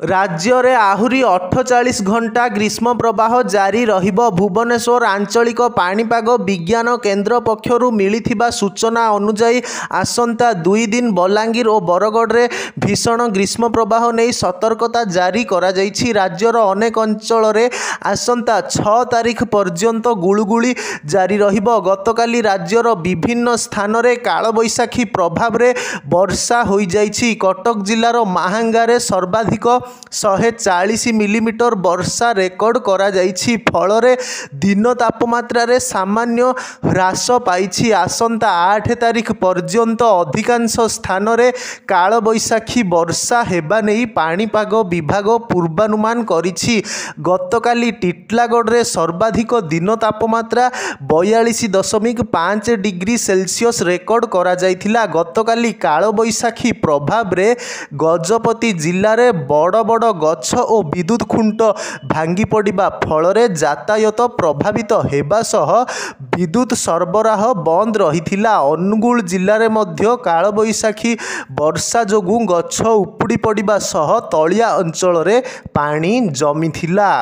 राज्य में आहुरी 48 घंटा ग्रीष्म प्रवाह जारी रहिबो। भुवनेश्वर आंचलिक पाणीपाग विज्ञान केन्द्र पक्षरु मिलिथिबा सूचना अनुसार आसंता 2 दिन बलांगीर और बरगढ़ में भीषण ग्रीष्म प्रवाह नहीं सतर्कता जारी करा जायछि। राज्यर अनेक अंचल में आसंता 6 तारिख पर्यंत गुळुगुळी जारी रहिबो। गतकाली राज्यर विभिन्न स्थान में कालबैशाखी प्रभाव में वर्षा हो जायछि। कटक जिलार महांगारे सर्वाधिक 140 मिलीमीटर वर्षा रेकर्ड करा जायछि। फल दिन तापमात्रा रे सामान्य ह्रास पाइछि। आसंता 8 तारिख पर्यंत अधिकांश स्थान रे कालबैशाखी वर्षा हेबा नहीं पाणीपाग विभाग पूर्वानुमान करिछि। गतकाली टिटलागढ़ रे सर्वाधिक दिन तापमात्रा 42.5 डिग्री सेल्सियस रेकर्ड करा जायथिला। गतकाली कालबैशाखी प्रभाव रे गजपति जिले में बड़ बड़ गछ और विद्युत खुंट भांगी पड़ा फल यातायात प्रभावित होगा सह विद्युत सरबराह बंद रही। अनुगुल जिले में मध्य कालबैशाखी वर्षा जोगु गछ उपुड़ी पड़ा सह तलिया अंचल में पानी जमी थिला।